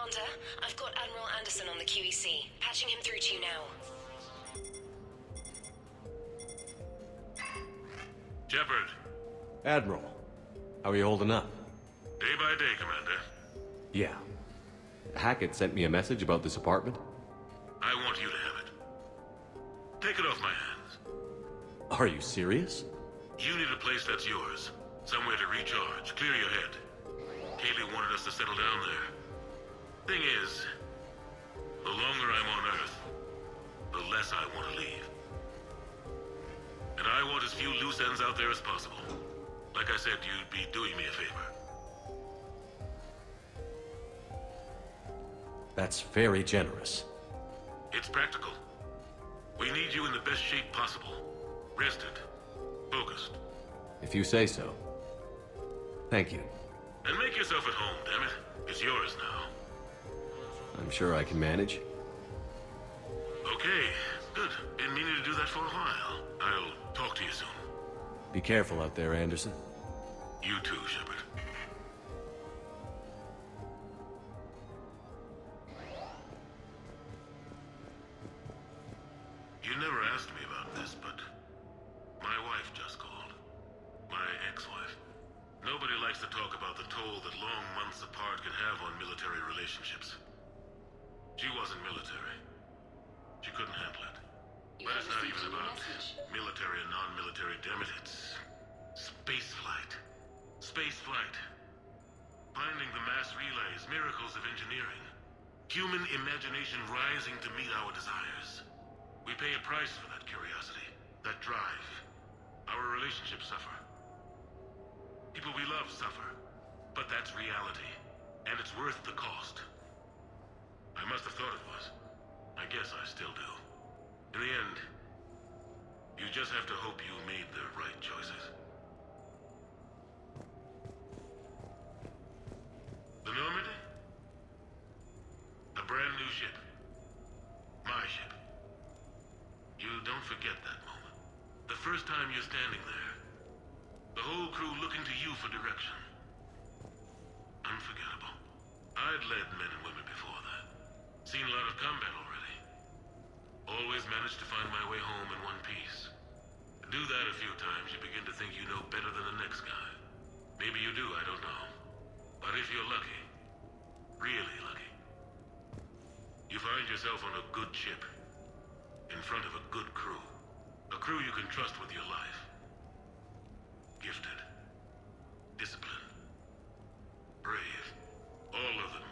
Commander, I've got Admiral Anderson on the QEC. Patching him through to you now. Shepard. Admiral, how are you holding up? Day by day, Commander. Yeah. Hackett sent me a message about this apartment. I want you to have it. Take it off my hands. Are you serious? You need a place that's yours. Somewhere to recharge, clear your head. Kaylee wanted us to settle down there. Thing is, the longer I'm on Earth, the less I want to leave. And I want as few loose ends out there as possible. Like I said, you'd be doing me a favor. That's very generous. It's practical. We need you in the best shape possible. Rested. Focused. If you say so. Thank you. And make yourself at home, damn it. It's yours now. I'm sure I can manage. Okay, good. Been meaning to do that for a while. I'll talk to you soon. Be careful out there, Anderson. You too, Shepard. You never asked me about this, but my wife just called. My ex-wife. Nobody likes to talk about the toll that long months apart can have on military relationships. She wasn't military. She couldn't handle it. But it's not even about military and non-military, damn it. It's space flight. Space flight. Finding the mass relays, miracles of engineering. Human imagination rising to meet our desires. We pay a price for that curiosity, that drive. Our relationships suffer. People we love suffer. But that's reality. And it's worth the cost. I must have thought it was. I guess I still do. In the end, you just have to hope you made the right choices. The Normandy? A brand new ship. My ship. You don't forget that moment. The first time you're standing there. The whole crew looking to you for direction. Unforgettable. I'd led men and women before that. Seen a lot of combat already. Always managed to find my way home in one piece. Do that a few times, you begin to think you know better than the next guy. Maybe you do, I don't know. But if you're lucky, really lucky, you find yourself on a good ship, in front of a good crew. A crew you can trust with your life. Gifted. Disciplined. Brave. All of them.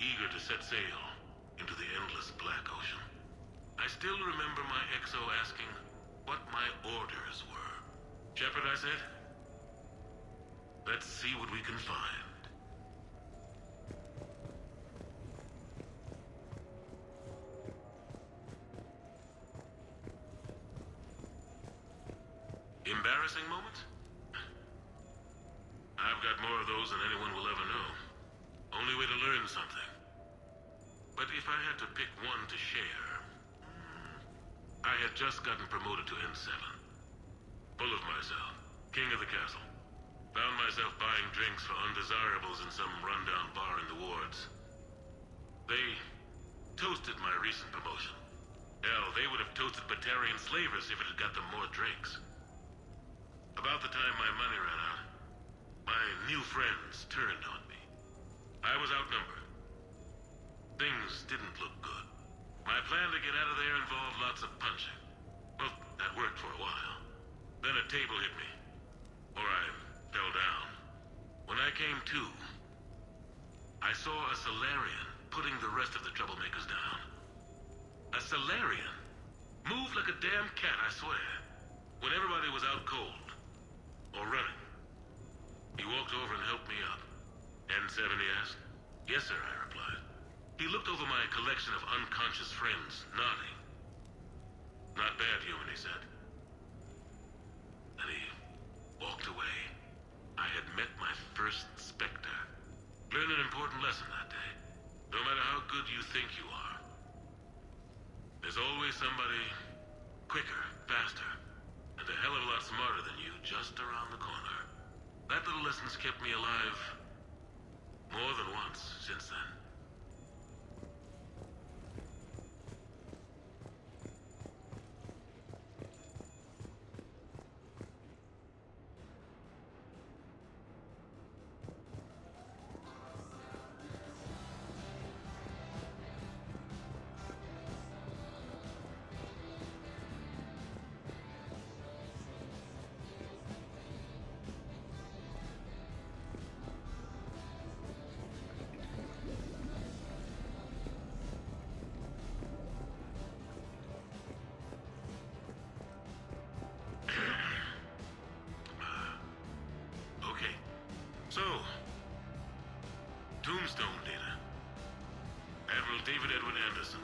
Eager to set sail into the endless black ocean. I still remember my XO asking what my orders were. Shepard, I said, let's see what we can find. Embarrassing moments? I've got more of those than anyone will ever know. Only way to learn something. But if I had to pick one to share... I had just gotten promoted to N7. Full of myself. King of the castle. Found myself buying drinks for undesirables in some rundown bar in the wards. They toasted my recent promotion. Hell, they would have toasted Batarian slavers if it had got them more drinks. About the time my money ran out, my new friends turned on me. I was outnumbered. Things didn't look good. My plan to get out of there involved lots of punching. Well, that worked for a while. Then a table hit me. Or I fell down. When I came to, I saw a Solarian putting the rest of the troublemakers down. A Solarian? Moved like a damn cat, I swear. When everybody was out cold. Or running. He walked over and helped me up. N7, he asked. Yes, sir, I replied. He looked over my collection of unconscious friends, nodding. Not bad, human, he said. Then he walked away. I had met my first Spectre. Learned an important lesson that day. No matter how good you think you are, there's always somebody quicker, faster, and a hell of a lot smarter than you just around the corner. That little lesson's kept me alive more than once since then. So, Tombstone data. Admiral David Edwin Anderson.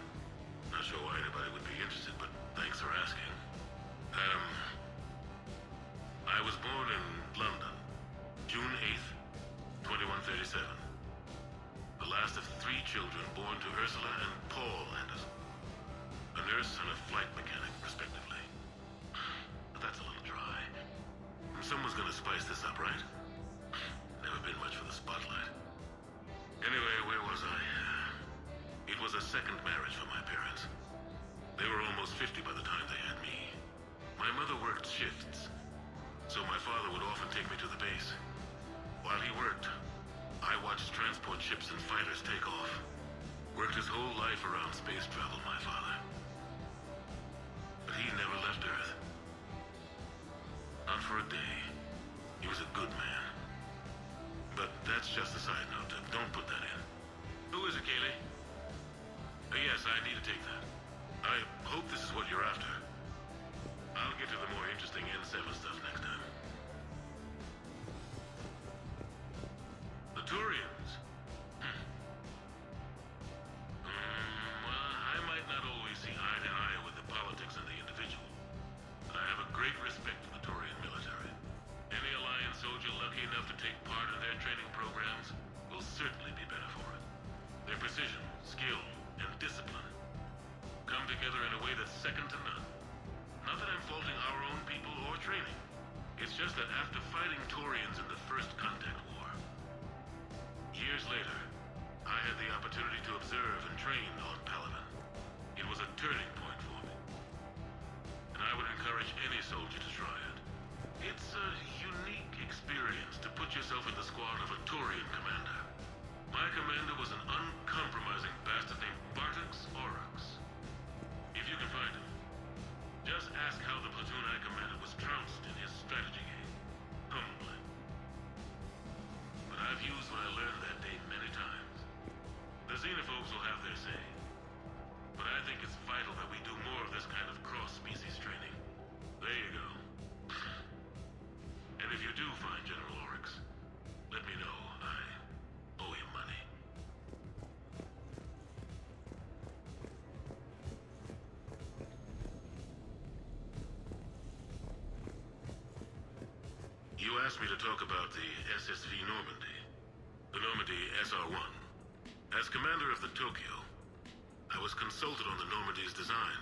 Not sure why anybody would be interested, but thanks for asking. I was born in London, June 8th, 2137. The last of 3 children born to Ursula and Paul Anderson. A nurse and a flight mechanic, respectively. But that's a little dry. Someone's gonna spice this up, right? Never been much for the spotlight. Anyway, where was I? It was a second marriage for my parents. They were almost 50 by the time they had me. My mother worked shifts, so my father would often take me to the base. While he worked, I watched transport ships and fighters take off. Worked his whole life around space travel, my father. But he never left Earth. Not for a day. He was a good man. But that's just a side note. Don't put that in. Who is it, Kaylee? Yes, I need to take that. I hope this is what you're after. I'll get to the more interesting N7 stuff next time. The Turians. Well, I might not always see eye to eye with the politics and the individual. But I have a great respect for the Turian military. Any Alliance soldier lucky enough to take part in their training programs will certainly be better for it. Their precision, skill, and discipline come together in a way that's second to none. Not that I'm faulting our own people or training. It's just that after fighting Turians in the First Contact War, years later, I had the opportunity to observe and train on Paladin. It was a turning point for me. And I would encourage any soldier to try it. It's a unique experience to put yourself in the squad of a Turian commander. My commander was an uncompromising bastard named Bartix Oryx. If you can find him, just ask how the platoon I commanded was trounced in his strategy game. Humbling. But I've used what I learned that day many times. The xenophobes will have their say. But I think it's vital that we do more of this kind of cross-species training. There you go. And if you do find General Oryx, let me know. I owe him money. You asked me to talk about the SSV Normandy. The Normandy SR-1. As commander of the Tokyo, I was consulted on the Normandy's design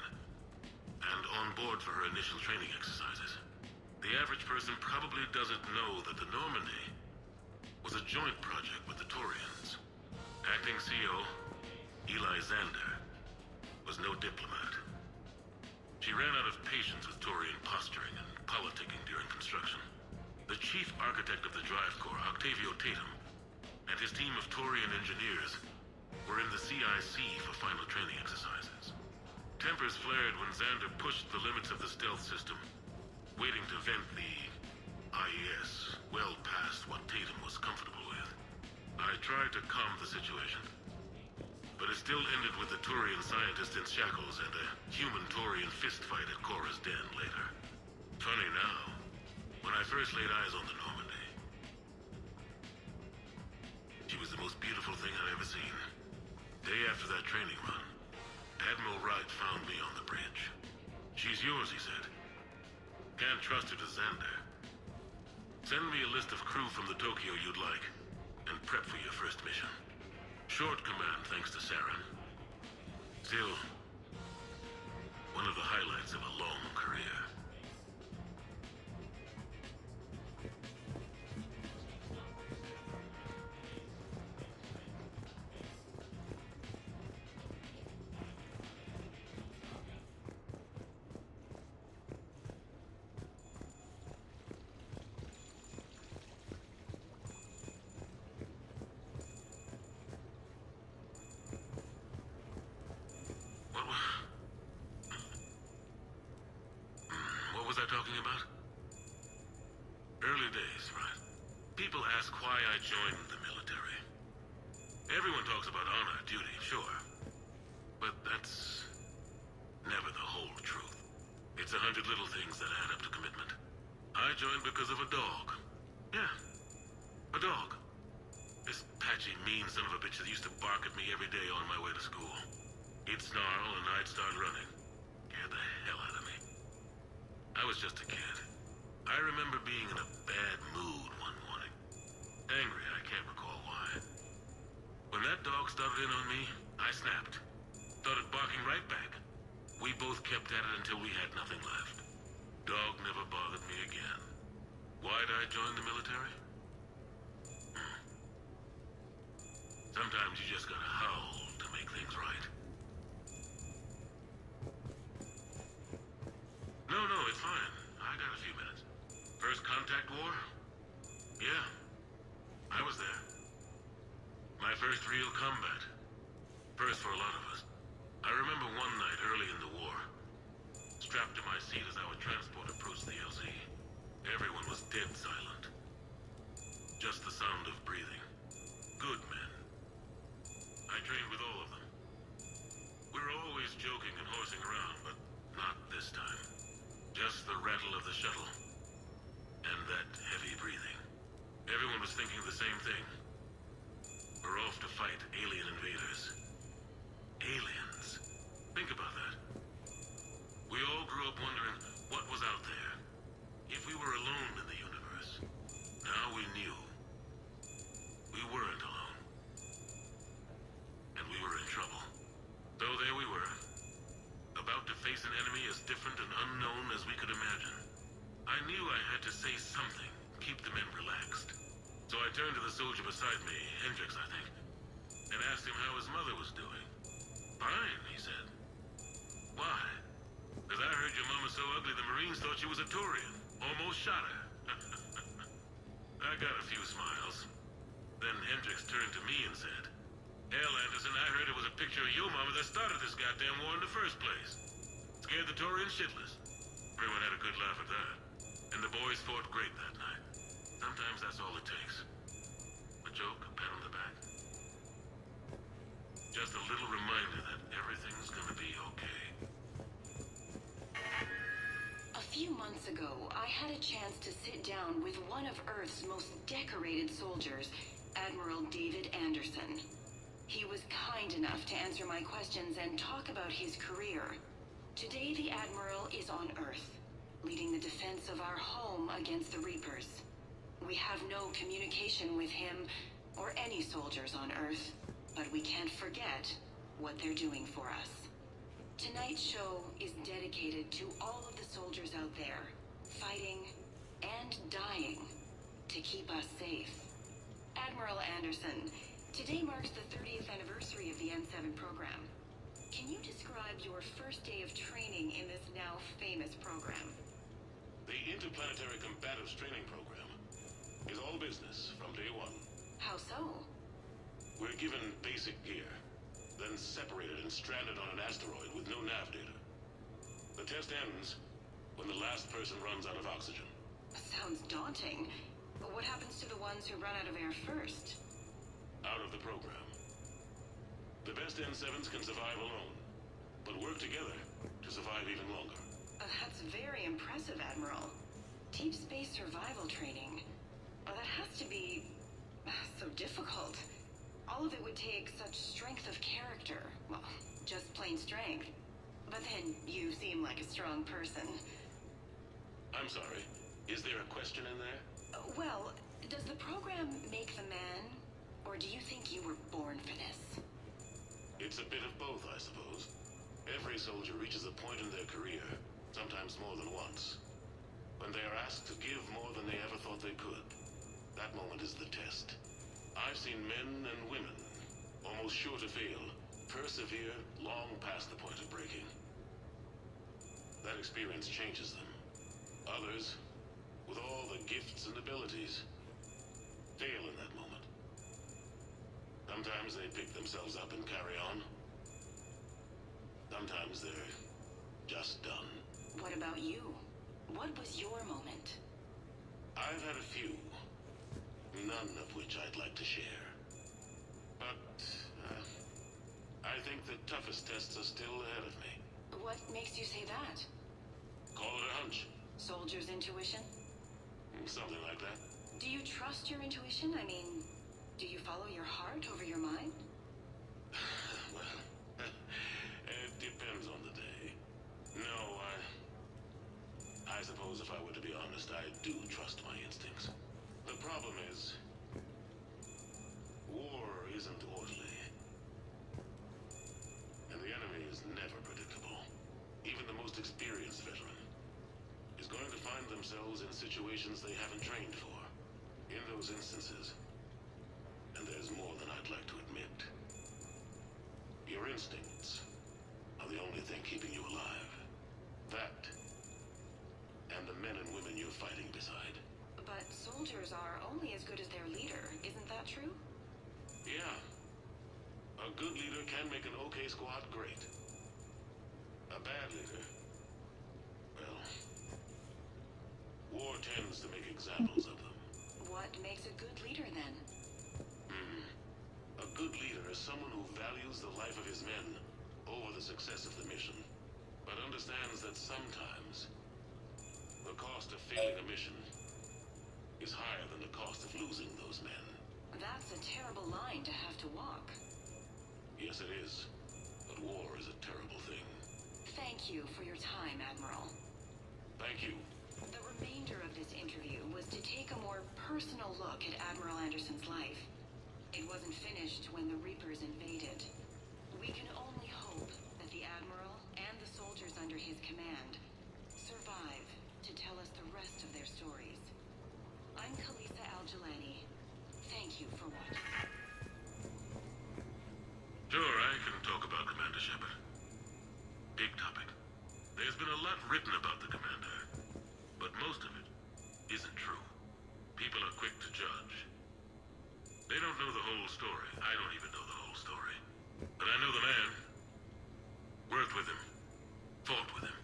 and on board for her initial training exercises. The average person probably doesn't know that the Normandy was a joint project with the Taurians. Acting CO, Eli Xander, was no diplomat. She ran out of patience with Taurian posturing and politicking during construction. The chief architect of the drive core, Octavio Tatum, and his team of Taurian engineers were in the CIC for final training exercises. Tempers flared when Xander pushed the limits of the stealth system, waiting to vent the IES well past what Tatum was comfortable with. I tried to calm the situation, but it still ended with the Taurian scientist in shackles and a human Taurian fistfight at Cora's den later. Funny now, when I first laid eyes on the Normandy, she was the most beautiful thing I'd ever seen. Day after that training run, Admiral Wright found me on the bridge. She's yours, he said. Can't trust her to Xander. Send me a list of crew from the Tokyo you'd like, and prep for your first mission. Short command thanks to Saren. Still, one of the highlights of a long career. What was I talking about? Early days, right? People ask why I joined the military. Everyone talks about honor, duty, sure. But that's never the whole truth. It's 100 little things that add up to commitment. I joined because of a dog. Yeah, a dog. This patchy, mean son of a bitch that used to bark at me every day on my way to school. He'd snarl and I'd start running. Scared the hell out of me. I was just a kid. I remember being in a bad mood one morning. Angry, I can't recall why. When that dog started in on me, I snapped. Started barking right back. We both kept at it until we had nothing left. Dog never bothered me again. Why'd I join the military? Sometimes you just gotta howl to make things right. No, it's fine. I got a few minutes. First contact war? Yeah. I was there. My first real combat. First for a lot of us. I remember one night early in the war, strapped to my seat as our transport approached the LZ. Everyone was dead silent. Just the sound of breathing. Good men. I trained with all of them. We were always joking and horsing around, but not this time. Just the rattle of the shuttle. And that heavy breathing. Everyone was thinking the same thing. We're off to fight alien invaders. Aliens. Think about that. We all grew up wondering what was out there. If we were alone in the universe. Now we knew. We weren't alone. And we were in trouble. So there we were. About to face an enemy as different and unknown as we could imagine. I knew I had to say something, keep the men relaxed. So I turned to the soldier beside me, Hendricks, I think, and asked him how his mother was doing. Fine, he said. Why? Because I heard your mama so ugly the Marines thought she was a Taurian. Almost shot her. I got a few smiles. Then Hendricks turned to me and said, "Hell, Anderson, I heard it was a picture of your mama that started this goddamn war in the first place. Scared the Taurians shitless." Everyone had a good laugh at that. And the boys fought great that night. Sometimes that's all it takes. A joke, a pat on the back. Just a little reminder that everything's gonna be okay. A few months ago, I had a chance to sit down with one of Earth's most decorated soldiers, Admiral David Anderson. He was kind enough to answer my questions and talk about his career. Today, the Admiral is on Earth, leading the defense of our home against the Reapers. We have no communication with him or any soldiers on Earth, but we can't forget what they're doing for us. Tonight's show is dedicated to all of the soldiers out there, fighting and dying to keep us safe. Admiral Anderson, today marks the 30th anniversary of the N7 program. Can you describe your first day of training in this now famous program? The Interplanetary Combatives Training Program is all business from day one. How so? We're given basic gear, then separated and stranded on an asteroid with no nav data. The test ends when the last person runs out of oxygen. Sounds daunting. But what happens to the ones who run out of air first? Out of the program. The best N7s can survive alone, but work together to survive even longer. That's very impressive, Admiral. Deep space survival training. That has to be so difficult. All of it would take such strength of character. Well, just plain strength. But then you seem like a strong person. I'm sorry. Is there a question in there? Well, does the program make the man? Or do you think you were born for this? It's a bit of both, I suppose. Every soldier reaches a point in their career, sometimes more than once, when they are asked to give more than they ever thought they could. That moment is the test. I've seen men and women, almost sure to fail, persevere long past the point of breaking. That experience changes them. Others, with all the gifts and abilities, fail in that moment. Sometimes they pick themselves up and carry on. Sometimes they're just done. What about you? What was your moment? I've had a few, none of which I'd like to share. But, I think the toughest tests are still ahead of me. What makes you say that? Call it a hunch. Soldier's intuition? Something like that. Do you trust your intuition? I mean, do you follow your heart over your mind? Well, it depends on the day. No, I suppose if I were to be honest, I do trust my instincts. The problem is, war isn't orderly. And the enemy is never predictable. Even the most experienced veteran is going to find themselves in situations they haven't trained for. In those instances, and there's more than I'd like to admit, your instincts are the only thing keeping you alive. That, and the men and women you're fighting beside. But soldiers are only as good as their leader, isn't that true? Yeah. A good leader can make an okay squad great. A bad leader, well, war tends to make examples of them. What makes a good leader, then? A good leader is someone who values the life of his men over the success of the mission, but understands that sometimes the cost of failing a mission is higher than the cost of losing those men. That's a terrible line to have to walk. Yes, it is. But war is a terrible thing. Thank you for your time, Admiral. Thank you. The remainder of this interview was to take a more personal look at Admiral Anderson's life. It wasn't finished when the Reapers invaded. We can only hope that the Admiral and the soldiers under his command survive to tell us the rest of their stories. I'm Khaleesa Al-Jilani. Thank you for watching. Sure, I can talk about Commander Shepard. Big topic. There's been a lot written about the Commander, but most of it isn't true. People are quick to judge. They don't know the whole story. I don't even know the whole story. But I know the man. Worked with him. Fought with him.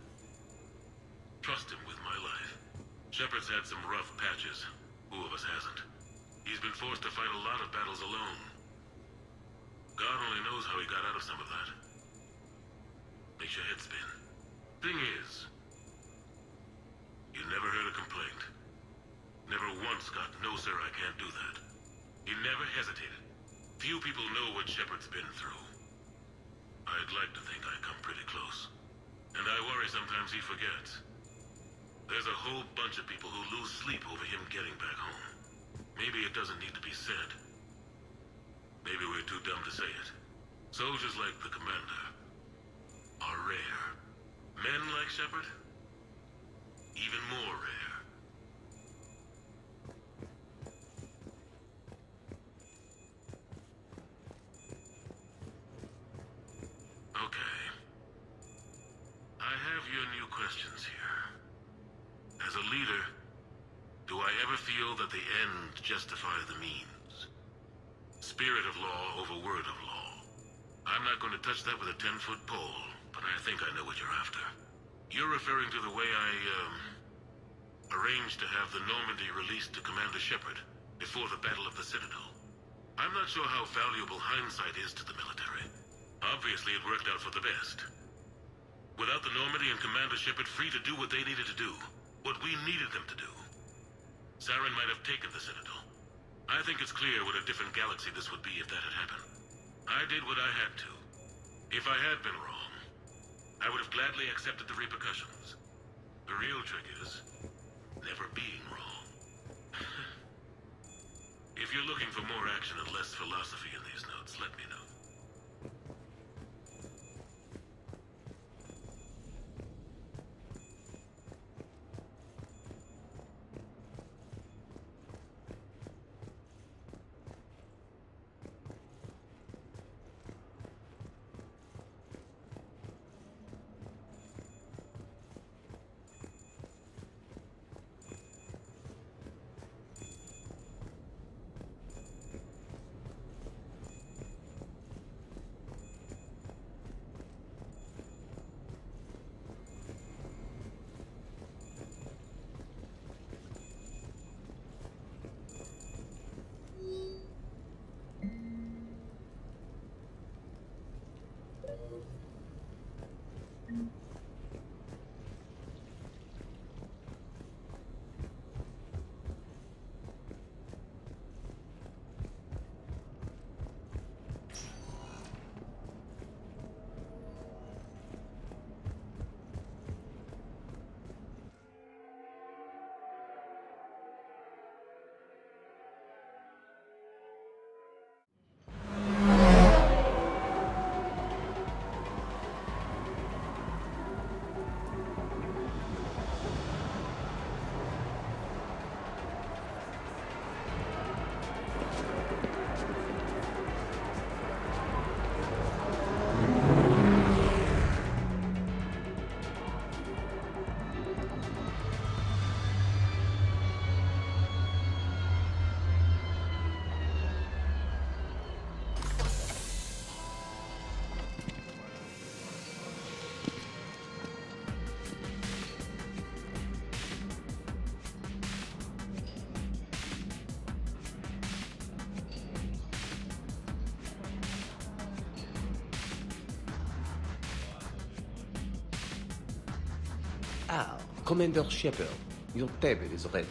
Trust him with my life. Shepard's had some rough patches. Who of us hasn't? He's been forced to fight a lot of battles alone. God only knows how he got out of some of that. Makes your head spin. Thing is, you never heard a complaint. Never once got, "No, sir, I can't do that." He never hesitated. Few people know what Shepard's been through. I'd like to think I come pretty close. And I worry sometimes he forgets. There's a whole bunch of people who lose sleep over him getting back home. Maybe it doesn't need to be said. Maybe we're too dumb to say it. Soldiers like the commander are rare. Men like Shepard, even more rare. Okay. I have your new questions here. As a leader, do I ever feel that the end justifies the means? Spirit of law over word of law. I'm not going to touch that with a 10-foot pole, but I think I know what you're after. You're referring to the way I, arranged to have the Normandy released to Commander Shepard before the Battle of the Citadel. I'm not sure how valuable hindsight is to the military. Obviously, it worked out for the best. Without the Normandy and Commander Shepard free to do what they needed to do, what we needed them to do, Saren might have taken the Citadel. I think it's clear what a different galaxy this would be if that had happened. I did what I had to. If I had been wrong, I would have gladly accepted the repercussions. The real trick is never being wrong. If you're looking for more action and less philosophy in these notes, let me know. Ah, Commander Shepard, your table is ready.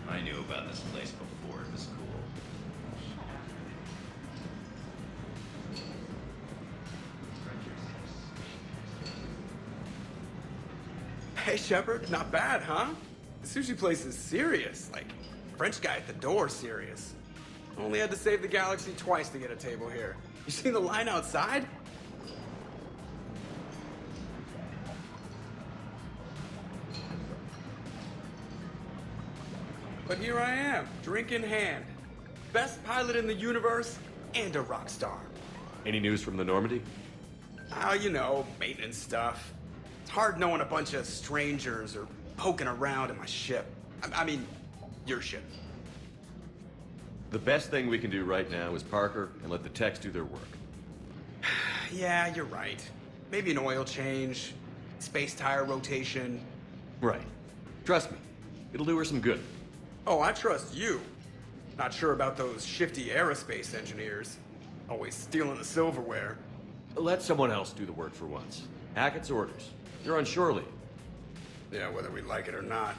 I knew about this place before it was cool. Hey, Shepard, not bad, huh? The sushi place is serious. Like, French guy at the door serious. Only had to save the galaxy twice to get a table here. You seen the line outside? But here I am, drink in hand. Best pilot in the universe and a rock star. Any news from the Normandy? Oh, you know, maintenance stuff. It's hard knowing a bunch of strangers or poking around in my ship. I mean, your ship. The best thing we can do right now is park her and let the techs do their work. Yeah, you're right. Maybe an oil change, space tire rotation. Right. Trust me, it'll do her some good. Oh, I trust you. Not sure about those shifty aerospace engineers. Always stealing the silverware. Let someone else do the work for once. Hackett's orders. You're on shore leave. Yeah, whether we like it or not.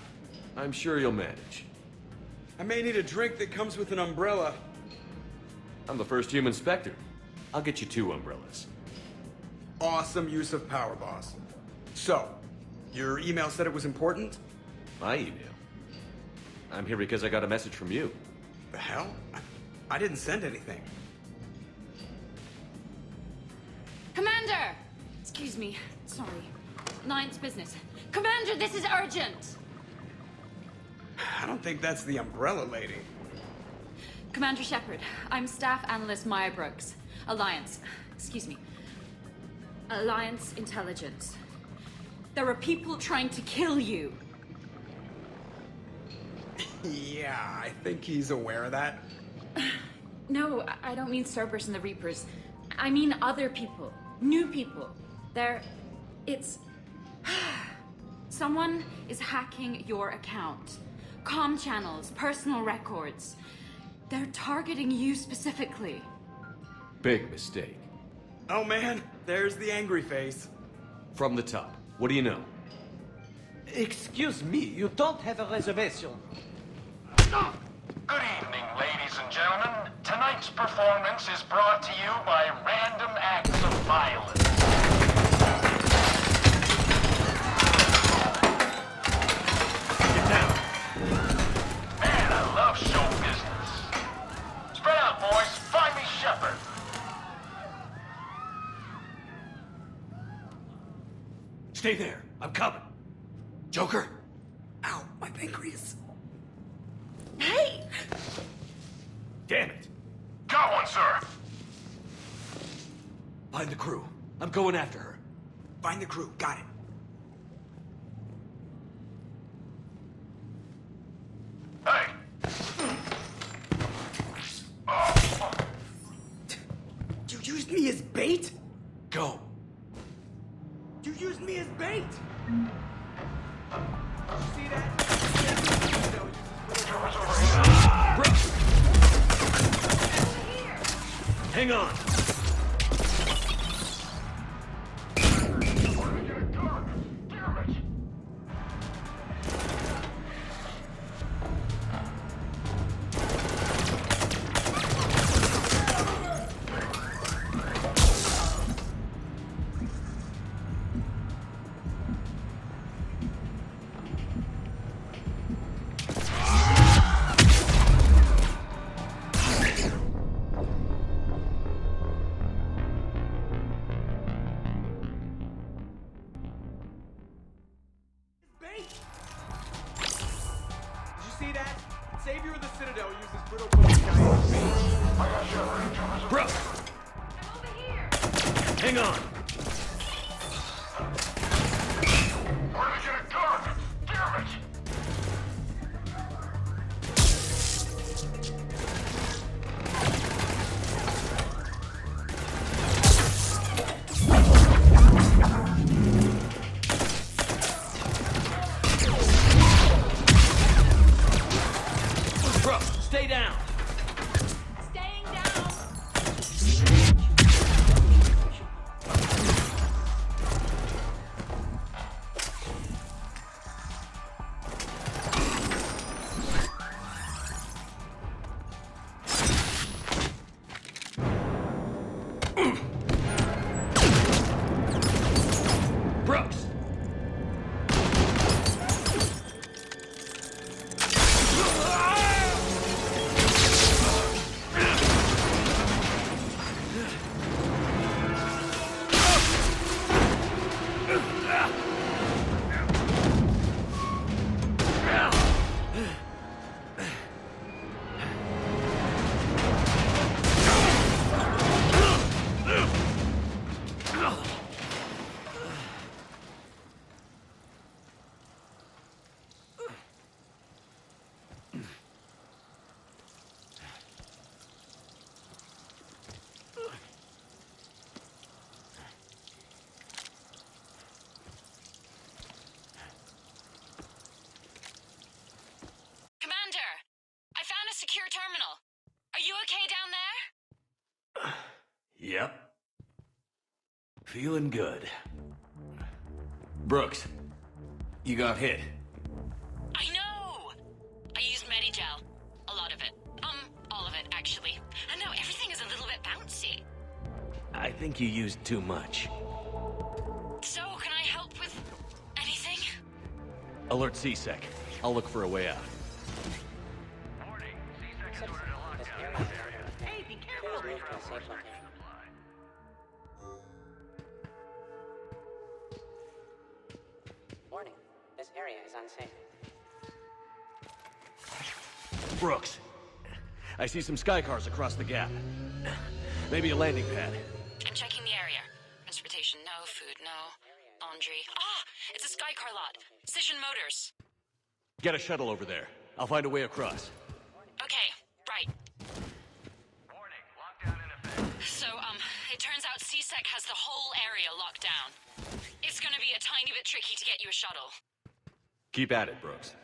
I'm sure you'll manage. I may need a drink that comes with an umbrella. I'm the first human Spectre. I'll get you 2 umbrellas. Awesome use of power, boss. So, your email said it was important? My email? I'm here because I got a message from you. The hell? I didn't send anything. Commander! Excuse me. Sorry. Ninth business. Commander, this is urgent! I don't think that's the umbrella lady. Commander Shepard, I'm Staff Analyst Maya Brooks. Alliance. Excuse me. Alliance Intelligence. There are people trying to kill you. Yeah, I think he's aware of that. No, I don't mean Cerberus and the Reapers. I mean other people. New people. It's... Someone is hacking your account. Comm channels, personal records. They're targeting you specifically. Big mistake. Oh man, there's the angry face. From the top. What do you know? Excuse me, you don't have a reservation. Good evening, ladies and gentlemen. Tonight's performance is brought to you by random acts of violence. Get down. Man, I love show business. Spread out, boys. Find me Shepard. Stay there. I'm coming. Joker? Ow, my pancreas. Hey! Damn it. Got one, sir. Find the crew. I'm going after her. Find the crew, got it. Hey. Oh. You used me as bait? Go. You used me as bait! See that? Hang on. Damn it. Bait! Did you see that? Savior of the Citadel uses brittle bone giant bait. Bro. I'm over here! Hang on. Where did I get a gun? Damn it. Bro, stay down. Staying down! Brooks. Commander, I found a secure terminal. Are you okay down there? Yep. Feeling good. Brooks, you got hit. I know! I used Medigel. A lot of it. All of it, actually. And now everything is think you used too much. So, can I help with anything? Alert CSEC. I'll look for a way out. Warning, C-Sec has ordered a lockdown in this area. Hey, be careful! Travel restrictions apply. Warning, this area is unsafe. Brooks. I see some sky cars across the gap. Maybe a landing pad. I'm checking the area. Transportation, no. Food, no. Laundry. Ah! It's a Skycar lot. Cision Motors. Get a shuttle over there. I'll find a way across. Okay, right. Warning, lockdown in effect. So, it turns out CSEC has the whole area locked down. It's gonna be a tiny bit tricky to get you a shuttle. Keep at it, Brooks.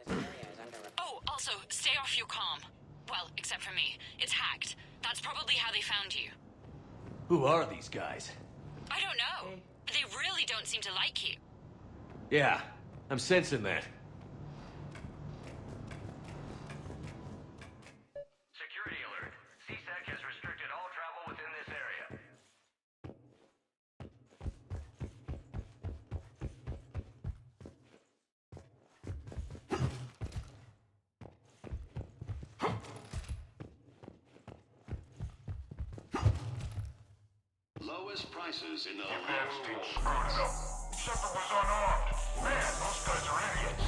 This area is under... Oh, also, stay off your comm. Well, except for me. It's hacked. That's probably how they found you. Who are these guys? I don't know. They really don't seem to like you. Yeah, I'm sensing that. Security alert. C-Sec has restricted all travel within this area. Lowest prices in the Man's team screwed it up. Shepard was unarmed. Man, those guys are idiots.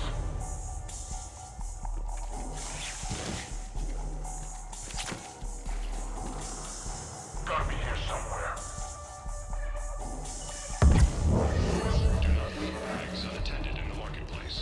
Gotta be here somewhere. Do not leave bags unattended in the marketplace.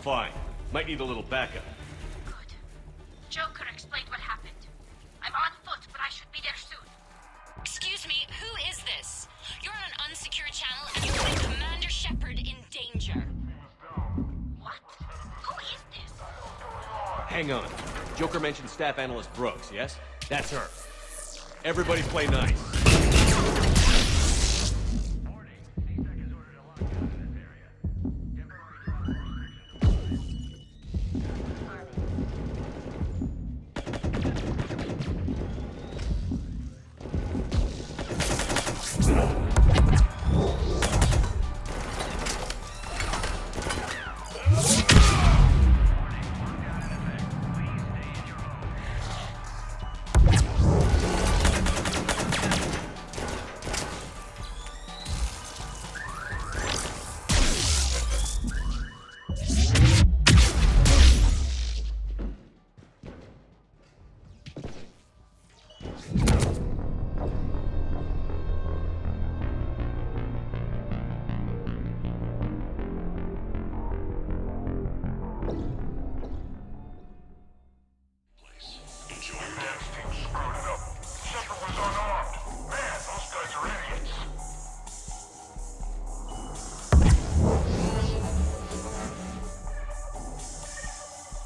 Fine. Might need a little backup. Good. Joker explained what happened. I'm on foot, but I should be there soon. Excuse me, who is this? You're on an unsecured channel and you're putting Commander Shepard in danger. What? Who is this? Hang on. Joker mentioned staff analyst Brooks, yes? That's her. Everybody play nice.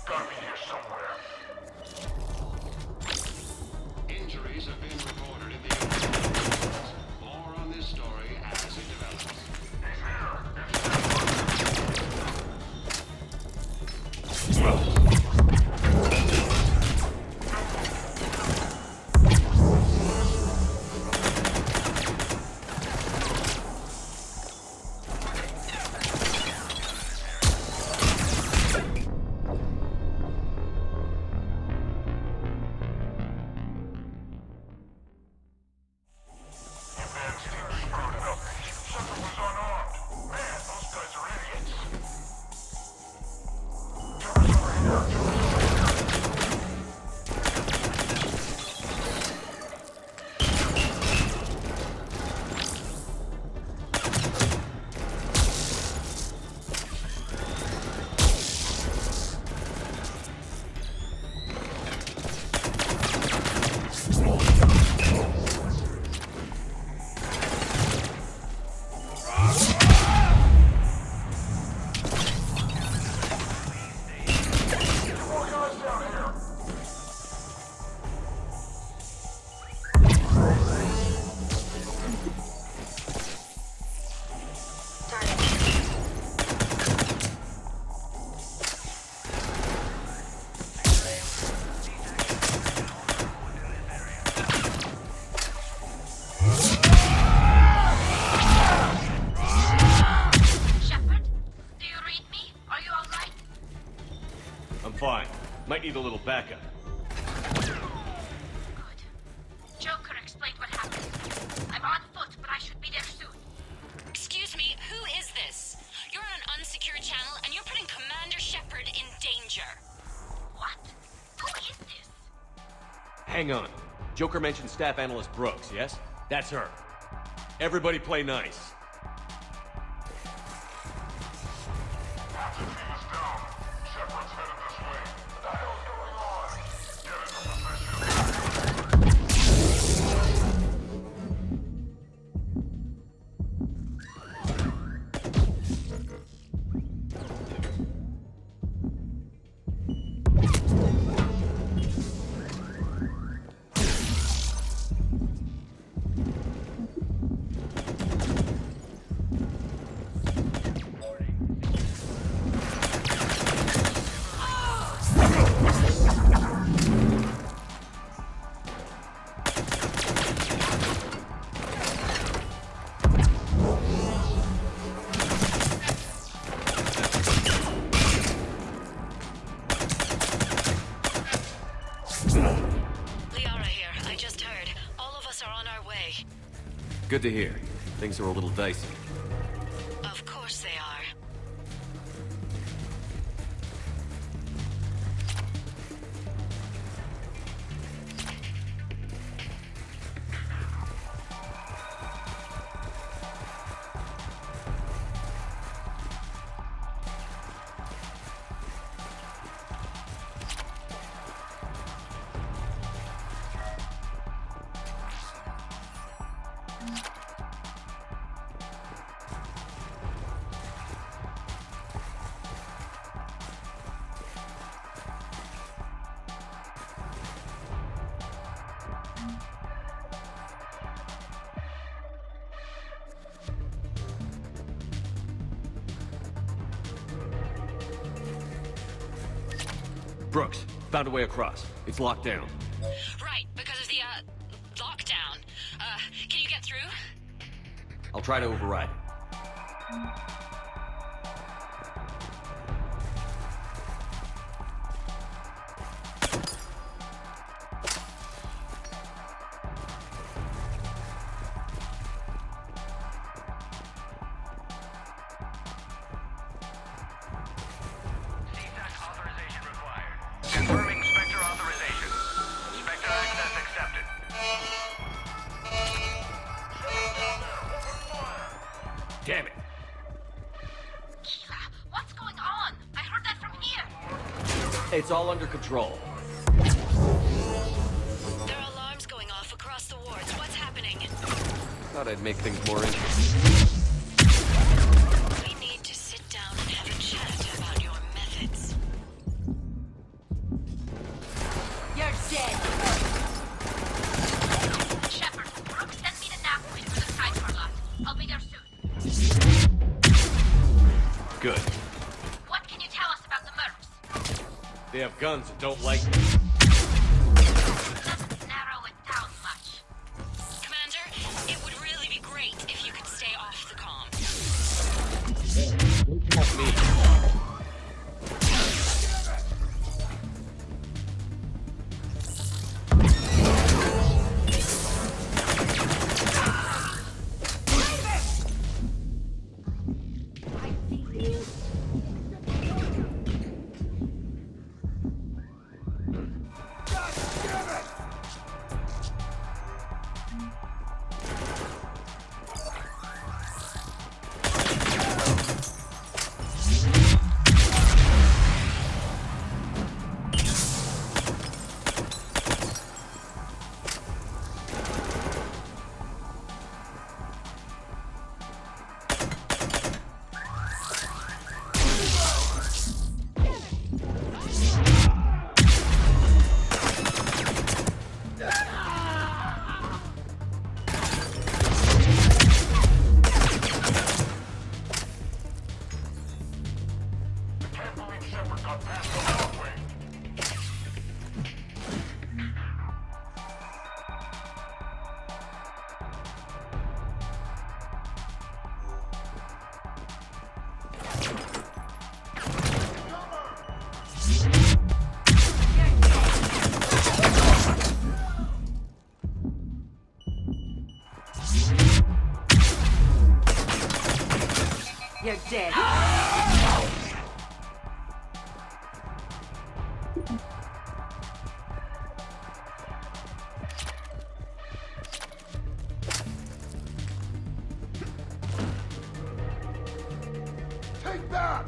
gotta be here somewhere. Injuries have been reported in the area. More on this story as it develops. Fine. Might need a little backup. Good. Joker explained what happened. I'm on foot, but I should be there soon. Excuse me, who is this? You're on an unsecured channel, and you're putting Commander Shepard in danger. What? Who is this? Hang on. Joker mentioned Staff Analyst Brooks, yes? That's her. Everybody play nice. Good to hear. Things are a little dicey. Of course they are. Brooks, found a way across. It's locked down. Right, because of the, lockdown. Can you get through? I'll try to override it. Confirming Spectre authorization. Spectre access accepted. Damn it. Keela, what's going on? I heard that from here. It's all under control. There are alarms going off across the wards. What's happening? Thought I'd make things more interesting. We need to sit down and have a chat about your methods. dead. Shepard, Brooke, send me the nav point for the sidecar lot. I'll be there soon. Good. What can you tell us about the mercs? They have guns and don't like me. Doesn't narrow it down much. Commander, it would really be great if you could stay off the comm. Help me. You're dead. Take that!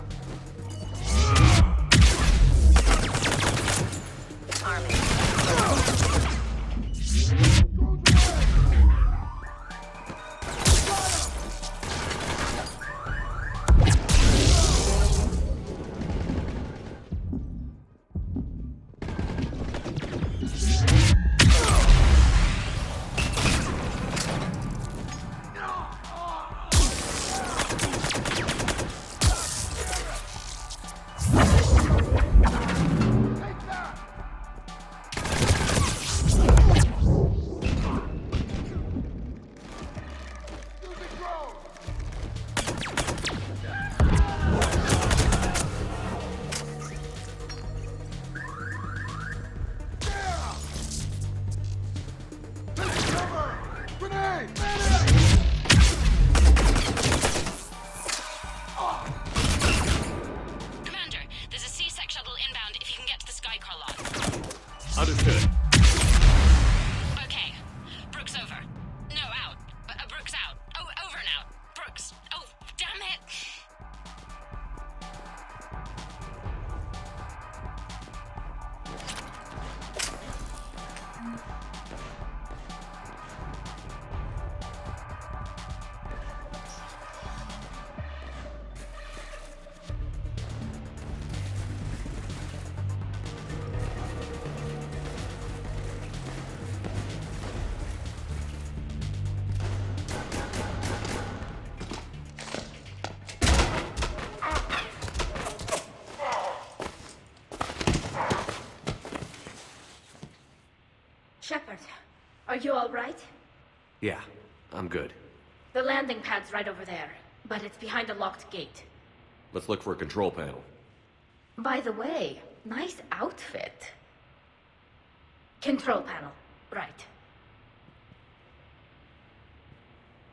Understood. Okay. Brooks over. No, out. Brooks out. Oh, over and out. Brooks. Oh, damn it. Shepard, are you all right? Yeah, I'm good. The landing pad's right over there, but it's behind a locked gate. Let's look for a control panel. By the way, nice outfit. Control panel, right.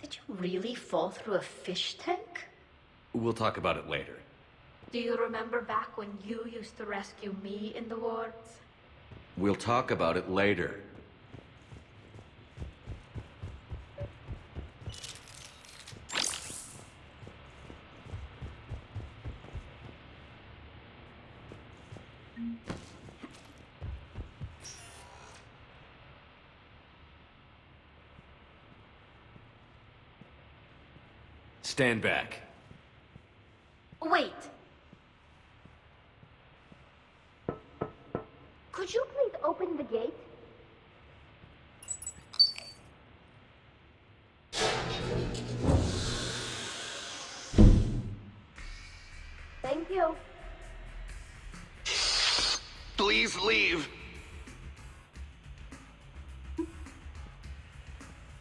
Did you really fall through a fish tank? We'll talk about it later. Do you remember back when you used to rescue me in the wards? We'll talk about it later. Stand back. Wait! Could Would you please open the gate? Thank you. Please leave.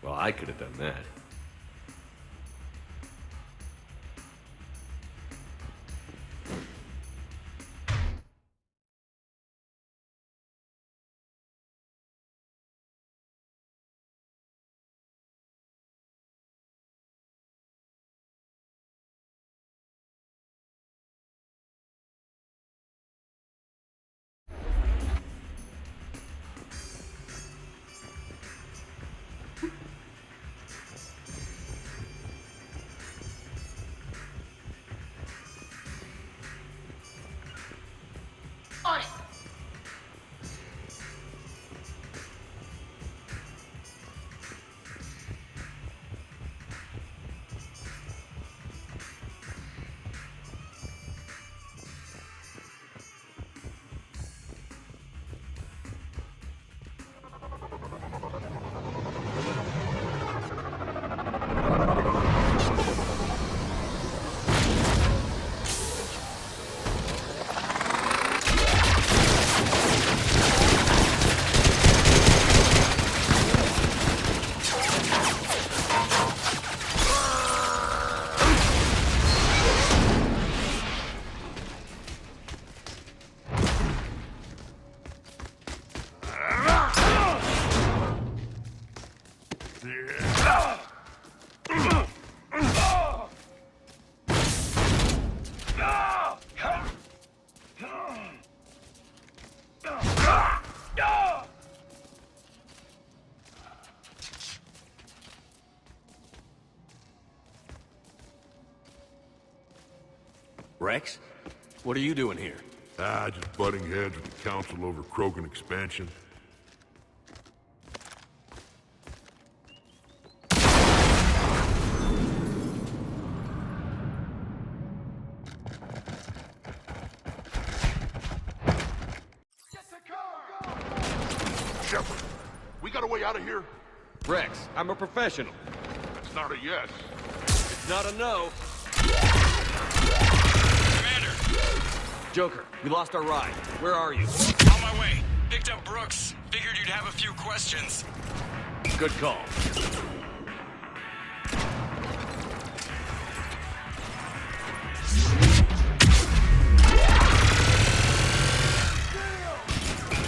Well, I could have done that. On it. Rex? What are you doing here? Just butting heads with the council over Krogan expansion. Shepard, we got a way out of here? Rex, I'm a professional. It's not a yes. It's not a no. Joker, we lost our ride. Where are you? On my way. Picked up Brooks. Figured you'd have a few questions. Good call.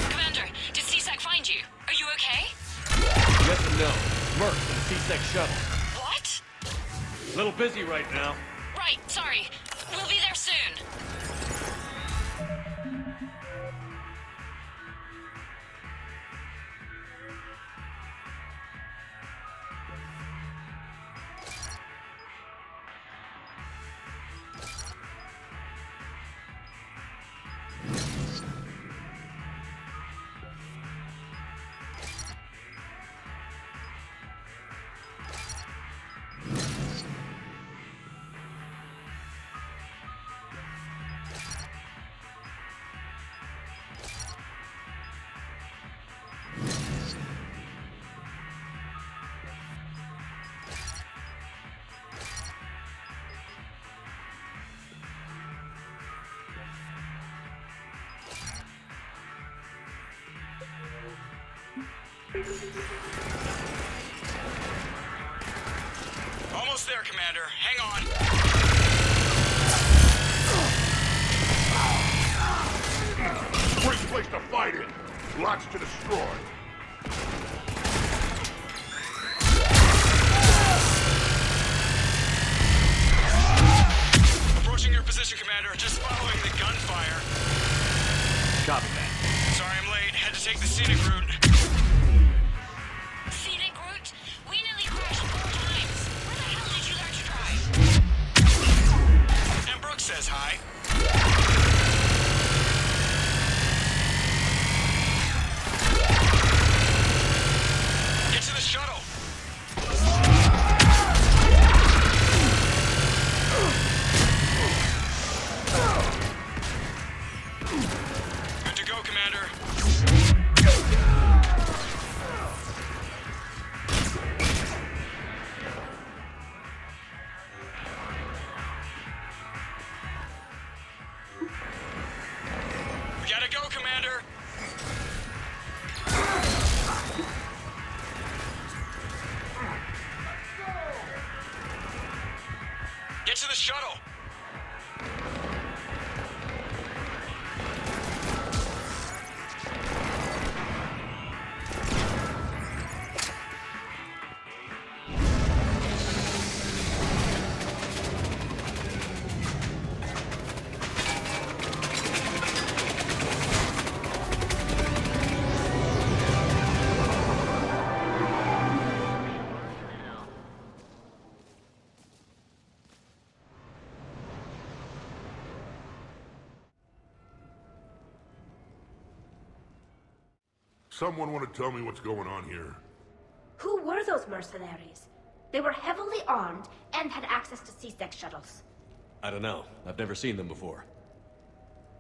Commander, did CSAC find you? Are you okay? Yes and no. Merc in the C-Sec shuttle. What? A little busy right now. Right, sorry. We'll be there soon. Almost there, Commander. Hang on. Great place to fight in. Lots to destroy. Approaching your position, Commander. Just following the gunfire. Copy that. Sorry I'm late. Had to take the scenic route. Scenic route? We nearly crashed 4 times. Where the hell did you learn to drive? And Brooks says hi. Get to the shuttle. Good to go, Commander. We gotta go, Commander. Get to the shuttle. Someone want to tell me what's going on here? Who were those mercenaries? They were heavily armed and had access to C-Sec shuttles. I don't know. I've never seen them before.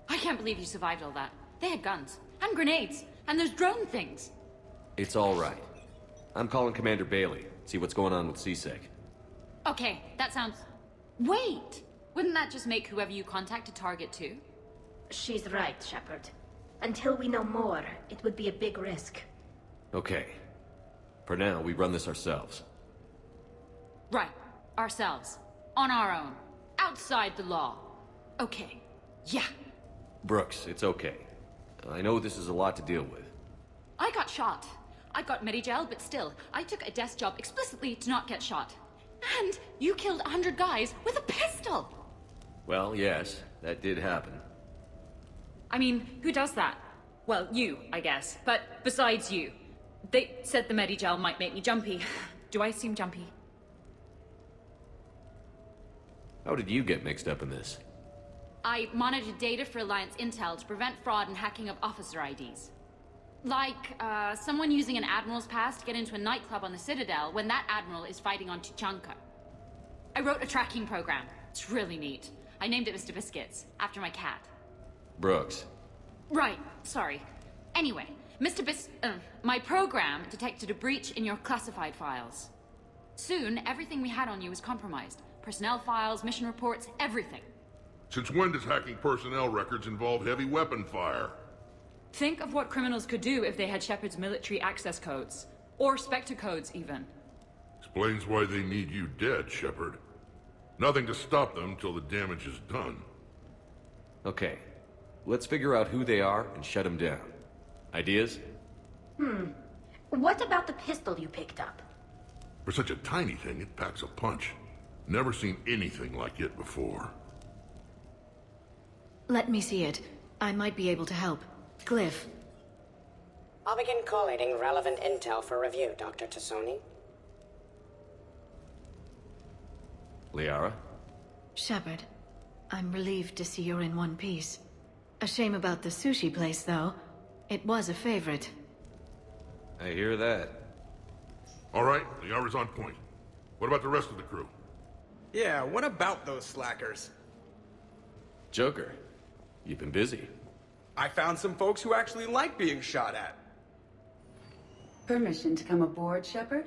I can't believe you survived all that. They had guns, and grenades, and those drone things. It's all right. I'm calling Commander Bailey. See what's going on with CSEC. Okay, that sounds... Wait! Wouldn't that just make whoever you contact a target too? She's right, Shepard. Until we know more, it would be a big risk. Okay. For now, we run this ourselves. Right. Ourselves. On our own. Outside the law. Okay. Yeah. Brooks, it's okay. I know this is a lot to deal with. I got shot. I got Medigel, but still, I took a desk job explicitly to not get shot. And you killed 100 guys with a pistol! Well, yes, that did happen. I mean, who does that? Well, you, I guess. But besides you. They said the Medigel might make me jumpy. Do I seem jumpy? How did you get mixed up in this? I monitored data for Alliance intel to prevent fraud and hacking of officer IDs. Like, someone using an Admiral's pass to get into a nightclub on the Citadel when that Admiral is fighting on Tuchanka. I wrote a tracking program. It's really neat. I named it Mr. Biscuits, after my cat. Brooks. Right, sorry. Anyway, my program detected a breach in your classified files. Soon, everything we had on you was compromised. Personnel files, mission reports, everything. Since when does hacking personnel records involve heavy weapon fire? Think of what criminals could do if they had Shepard's military access codes. Or Spectre codes, even. Explains why they need you dead, Shepard. Nothing to stop them till the damage is done. Okay. Let's figure out who they are and shut them down. Ideas? What about the pistol you picked up? For such a tiny thing, it packs a punch. Never seen anything like it before. Let me see it. I might be able to help. Glyph. I'll begin collating relevant intel for review, Dr. Tassoni. Liara? Shepard, I'm relieved to see you're in one piece. A shame about the sushi place, though. It was a favorite. I hear that. All right, Liara's on point. What about the rest of the crew? Yeah, what about those slackers? Joker, you've been busy. I found some folks who actually like being shot at. Permission to come aboard, Shepard?